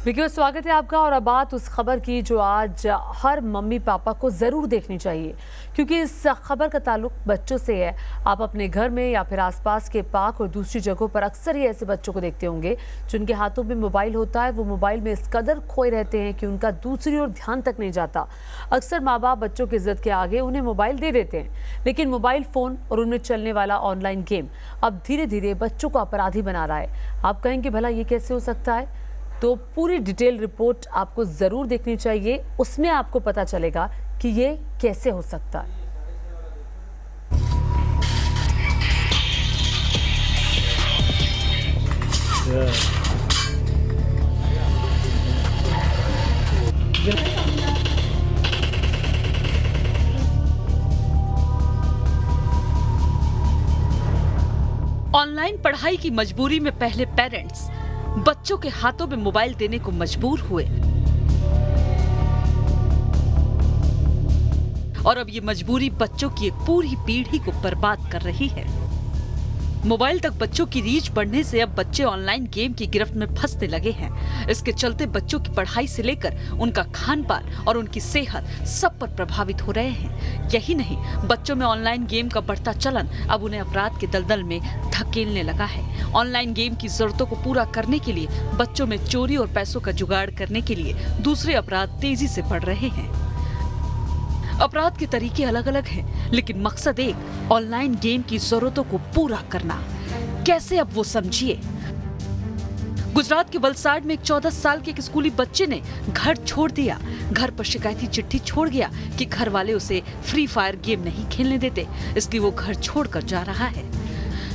देखिए, स्वागत है आपका। और अब बात उस खबर की जो आज हर मम्मी पापा को ज़रूर देखनी चाहिए, क्योंकि इस खबर का ताल्लुक बच्चों से है। आप अपने घर में या फिर आसपास के पार्क और दूसरी जगहों पर अक्सर ही ऐसे बच्चों को देखते होंगे जिनके हाथों में मोबाइल होता है। वो मोबाइल में इस कदर खोए रहते हैं कि उनका दूसरी ओर ध्यान तक नहीं जाता। अक्सर माँ बाप बच्चों की जिद के आगे उन्हें मोबाइल दे देते हैं, लेकिन मोबाइल फ़ोन और उनमें चलने वाला ऑनलाइन गेम अब धीरे धीरे बच्चों को अपराधी बना रहा है। आप कहेंगे भला ये कैसे हो सकता है? तो पूरी डिटेल रिपोर्ट आपको ज़रूर देखनी चाहिए, उसमें आपको पता चलेगा कि ये कैसे हो सकता है। ऑनलाइन पढ़ाई की मजबूरी में पहले पेरेंट्स बच्चों के हाथों में मोबाइल देने को मजबूर हुए, और अब ये मजबूरी बच्चों की एक पूरी पीढ़ी को बर्बाद कर रही है। मोबाइल तक बच्चों की रीच बढ़ने से अब बच्चे ऑनलाइन गेम की गिरफ्त में फंसने लगे हैं। इसके चलते बच्चों की पढ़ाई से लेकर उनका खान पान और उनकी सेहत सब पर प्रभावित हो रहे हैं। यही नहीं, बच्चों में ऑनलाइन गेम का बढ़ता चलन अब उन्हें अपराध के दलदल में धकेलने लगा है। ऑनलाइन गेम की जरूरतों को पूरा करने के लिए बच्चों में चोरी और पैसों का जुगाड़ करने के लिए दूसरे अपराध तेजी से बढ़ रहे हैं। अपराध के तरीके अलग अलग हैं, लेकिन मकसद एक, ऑनलाइन गेम की जरूरतों को पूरा करना। कैसे, अब वो समझिए। गुजरात के वलसाड में एक 14 साल के एक स्कूली बच्चे ने घर छोड़ दिया। घर पर शिकायती चिट्ठी छोड़ गया कि घर वाले उसे फ्री फायर गेम नहीं खेलने देते, इसलिए वो घर छोड़कर जा रहा है।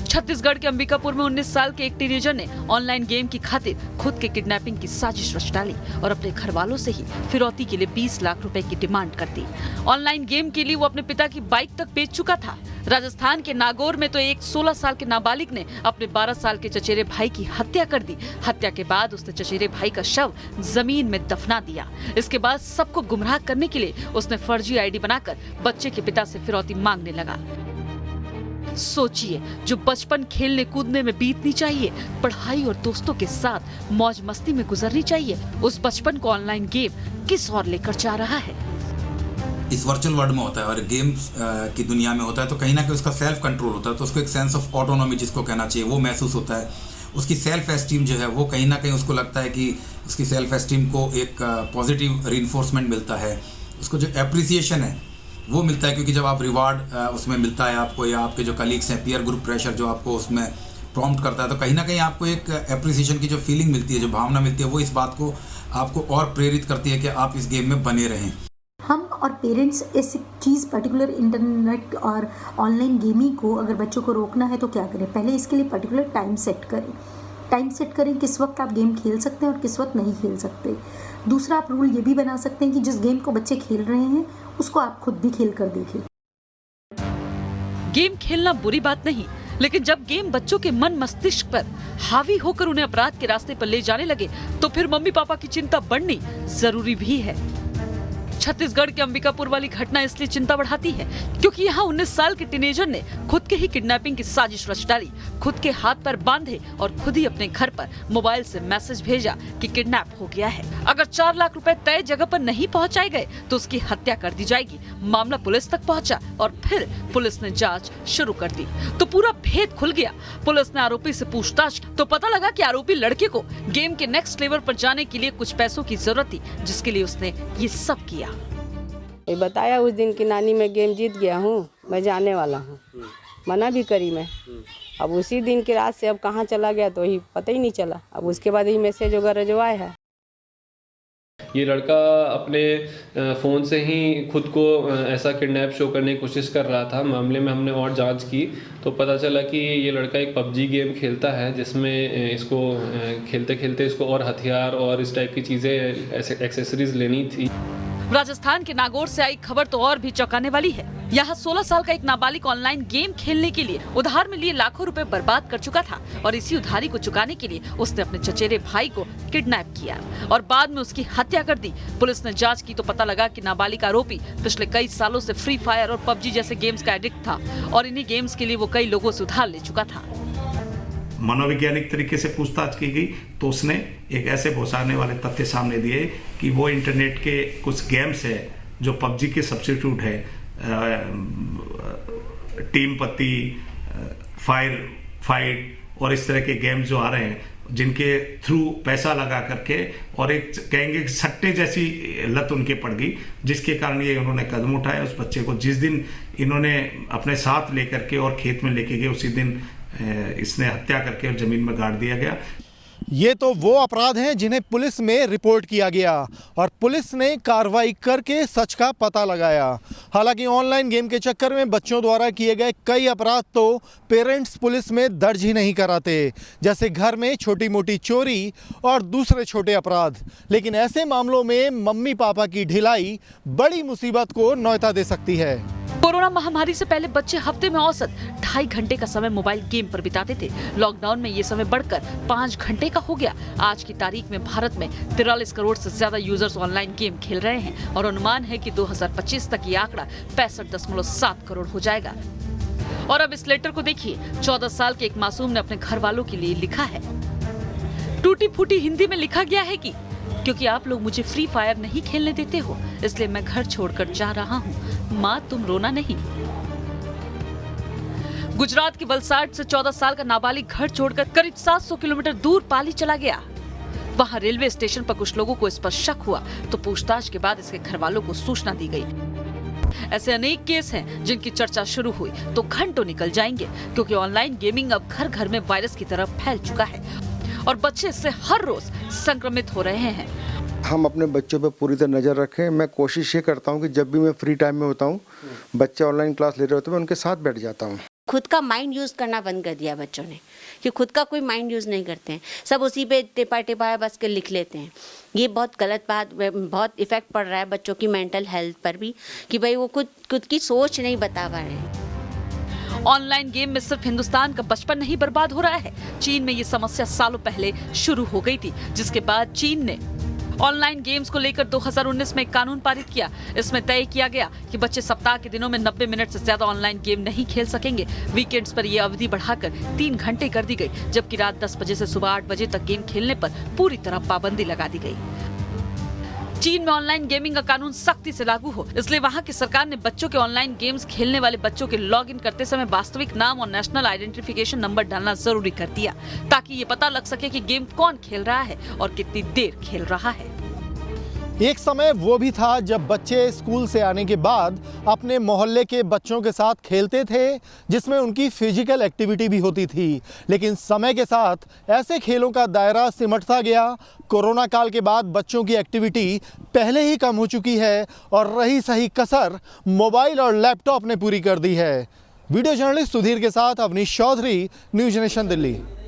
छत्तीसगढ़ के अंबिकापुर में 19 साल के एक टीनेजर ने ऑनलाइन गेम की खातिर खुद के किडनैपिंग की साजिश रच डाली और अपने घर वालों से ही फिरौती के लिए 20 लाख रुपए की डिमांड कर दी। ऑनलाइन गेम के लिए वो अपने पिता की बाइक तक बेच चुका था। राजस्थान के नागौर में तो एक 16 साल के नाबालिग ने अपने 12 साल के चचेरे भाई की हत्या कर दी। हत्या के बाद उसने चचेरे भाई का शव जमीन में दफना दिया। इसके बाद सबको गुमराह करने के लिए उसने फर्जी आईडी बनाकर बच्चे के पिता से फिरौती मांगने लगा। सोचिए, जो बचपन खेलने कूदने में बीतनी चाहिए, पढ़ाई और दोस्तों के साथ मौज मस्ती में गुजरनी चाहिए, उस बचपन को ऑनलाइन गेम किस ओर लेकर जा रहा है। इस वर्चुअल वर्ल्ड में होता है और गेम्स की दुनिया में होता है, तो कहीं ना कहीं उसका सेल्फ कंट्रोल होता है, तो उसको एक सेंस ऑफ ऑटोनॉमी जिसको कहना चाहिए वो महसूस होता है। उसकी सेल्फ एस्टीम जो है वो कहीं ना कहीं उसको लगता है कि उसकी सेल्फ एस्टीम को एक पॉजिटिव रीइंफोर्समेंट मिलता है। उसको जो एप्रिसिएशन है वो मिलता है, क्योंकि जब आप रिवार्ड उसमें मिलता है आपको, या आपके जो कलीग्स हैं, पीयर ग्रुप प्रेशर जो आपको उसमें प्रॉम्प्ट करता है, तो कहीं ना कहीं आपको एक एप्रिसिएशन की जो फीलिंग मिलती है, जो भावना मिलती है, वो इस बात को आपको और प्रेरित करती है कि आप इस गेम में बने रहें। हम और पेरेंट्स इस चीज़ पर्टिकुलर इंटरनेट और ऑनलाइन गेमिंग को अगर बच्चों को रोकना है तो क्या करें? पहले इसके लिए पर्टिकुलर टाइम सेट करें। टाइम सेट करें किस वक्त आप गेम खेल सकते हैं और किस वक्त नहीं खेल सकते। दूसरा, आप रूल ये भी बना सकते हैं कि जिस गेम को बच्चे खेल रहे हैं उसको आप खुद भी खेल कर देखें। गेम खेलना बुरी बात नहीं, लेकिन जब गेम बच्चों के मन मस्तिष्क पर हावी होकर उन्हें अपराध के रास्ते पर ले जाने लगे, तो फिर मम्मी पापा की चिंता बढ़नी जरूरी भी है। छत्तीसगढ़ के अंबिकापुर वाली घटना इसलिए चिंता बढ़ाती है क्योंकि यहाँ 19 साल के टीनेजर ने खुद के ही किडनैपिंग की साजिश रच डाली, खुद के हाथ पैर बांधे और खुद ही अपने घर पर मोबाइल से मैसेज भेजा कि किडनैप हो गया है। अगर 4 लाख रुपए तय जगह पर नहीं पहुँचाए गए तो उसकी हत्या कर दी जाएगी। मामला पुलिस तक पहुँचा और फिर पुलिस ने जाँच शुरू कर दी, तो पूरा भेद खुल गया। पुलिस ने आरोपी से पूछताछ तो पता लगा कि आरोपी लड़के को गेम के नेक्स्ट लेवल पर जाने के लिए कुछ पैसों की जरूरत थी, जिसके लिए उसने ये सब किया। ये बताया उस दिन की नानी मैं गेम जीत गया हूँ, मैं जाने वाला हूँ। मना भी करी मैं। अब उसी दिन की रात से अब कहाँ चला गया तो ही पता ही नहीं चला। अब उसके बाद ही मैसेज वगैरह जो आया है। ये लड़का अपने फ़ोन से ही खुद को ऐसा किडनैप शो करने की कोशिश कर रहा था। मामले में हमने और जांच की तो पता चला कि ये लड़का एक पबजी गेम खेलता है, जिसमें इसको खेलते खेलते इसको और हथियार और इस टाइप की चीज़ें एक्सेसरीज लेनी थी। राजस्थान के नागौर से आई खबर तो और भी चौंकाने वाली है। यहाँ 16 साल का एक नाबालिग ऑनलाइन गेम खेलने के लिए उधार में लिए लाखों रुपए बर्बाद कर चुका था और इसी उधारी को चुकाने के लिए उसने अपने चचेरे भाई को किडनैप किया और बाद में उसकी हत्या कर दी। पुलिस ने जांच की तो पता लगा कि नाबालिग आरोपी पिछले कई सालों से फ्री फायर और पबजी जैसे गेम्स का एडिक्ट था और इन्हीं गेम्स के लिए वो कई लोगों से उधार ले चुका था। मनोवैज्ञानिक तरीके से पूछताछ की गई तो उसने एक ऐसे भौंसाने वाले तथ्य सामने दिए कि वो इंटरनेट के कुछ गेम्स है जो पबजी के सब्स्टिट्यूट है, टीम पत्ती, फायर फाइट और इस तरह के गेम्स जो आ रहे हैं जिनके थ्रू पैसा लगा करके और एक कहेंगे सट्टे जैसी लत उनके पड़ गई, जिसके कारण ये उन्होंने कदम उठाया। उस बच्चे को जिस दिन इन्होंने अपने साथ लेकर के और खेत में लेके गए उसी दिन इसने हत्या करके और जमीन में गाड़ दिया गया। ये तो वो अपराध हैं जिन्हें पुलिस में रिपोर्ट किया गया और पुलिस ने कार्रवाई करके सच का पता लगाया। हालांकि ऑनलाइन गेम के चक्कर में बच्चों द्वारा किए गए कई अपराध तो पेरेंट्स पुलिस में दर्ज ही नहीं कराते, जैसे घर में छोटी मोटी चोरी और दूसरे छोटे अपराध। लेकिन ऐसे मामलों में मम्मी पापा की ढिलाई बड़ी मुसीबत को न्योता दे सकती है। कोरोना महामारी से पहले बच्चे हफ्ते में औसत 2.5 घंटे का समय मोबाइल गेम पर बिताते थे। लॉकडाउन में ये समय बढ़कर 5 घंटे का हो गया। आज की तारीख में भारत में 43 करोड़ से ज्यादा यूजर्स ऑनलाइन गेम खेल रहे हैं और अनुमान है कि 2025 तक ये आंकड़ा 65.7 करोड़ हो जाएगा। और अब इस लेटर को देखिए, 14 साल के एक मासूम ने अपने घर वालों के लिए लिखा है। टूटी फूटी हिंदी में लिखा गया है कि क्योंकि आप लोग मुझे फ्री फायर नहीं खेलने देते हो, इसलिए मैं घर छोड़कर जा रहा हूँ। माँ तुम रोना नहीं। गुजरात के वलसाड से 14 साल का नाबालिग घर छोड़कर करीब 700 किलोमीटर दूर पाली चला गया। वहाँ रेलवे स्टेशन पर कुछ लोगों को इस पर शक हुआ तो पूछताछ के बाद इसके घर वालों को सूचना दी गई। ऐसे अनेक केस हैं जिनकी चर्चा शुरू हुई तो घंटों निकल जाएंगे, क्योंकि ऑनलाइन गेमिंग अब घर घर में वायरस की तरह फैल चुका है और बच्चे इससे हर रोज संक्रमित हो रहे हैं। हम अपने बच्चों पर पूरी तरह नज़र रखें। मैं कोशिश ये करता हूँ कि जब भी मैं फ्री टाइम में होता हूँ, बच्चे ऑनलाइन क्लास ले रहे होते हैं, मैं उनके साथ बैठ जाता हूँ। खुद का माइंड यूज़ करना बंद कर दिया बच्चों ने, कि खुद का कोई माइंड यूज़ नहीं करते हैं, सब उसी पे टिपा टिपा बस के लिख लेते हैं। ये बहुत गलत बात, बहुत इफेक्ट पड़ रहा है बच्चों की मेंटल हेल्थ पर भी, कि भाई वो खुद की सोच नहीं बता पा रहे हैं। ऑनलाइन गेम में सिर्फ हिंदुस्तान का बचपन नहीं बर्बाद हो रहा है। चीन में ये समस्या सालों पहले शुरू हो गई थी, जिसके बाद चीन ने ऑनलाइन गेम्स को लेकर 2019 में एक कानून पारित किया। इसमें तय किया गया कि बच्चे सप्ताह के दिनों में 90 मिनट से ज्यादा ऑनलाइन गेम नहीं खेल सकेंगे। वीकेंड्स पर यह अवधि बढ़ाकर 3 घंटे कर दी गई, जबकि रात 10 बजे से सुबह 8 बजे तक गेम खेलने पर पूरी तरह पाबंदी लगा दी गई। चीन में ऑनलाइन गेमिंग का कानून सख्ती से लागू हो, इसलिए वहां की सरकार ने बच्चों के ऑनलाइन गेम्स खेलने वाले बच्चों के लॉगिन करते समय वास्तविक नाम और नेशनल आइडेंटिफिकेशन नंबर डालना जरूरी कर दिया, ताकि ये पता लग सके कि गेम कौन खेल रहा है और कितनी देर खेल रहा है। एक समय वो भी था जब बच्चे स्कूल से आने के बाद अपने मोहल्ले के बच्चों के साथ खेलते थे, जिसमें उनकी फिजिकल एक्टिविटी भी होती थी। लेकिन समय के साथ ऐसे खेलों का दायरा सिमटता गया। कोरोना काल के बाद बच्चों की एक्टिविटी पहले ही कम हो चुकी है और रही सही कसर मोबाइल और लैपटॉप ने पूरी कर दी है। वीडियो जर्नलिस्ट सुधीर के साथ अवनीश चौधरी, न्यूज़ नेशन दिल्ली।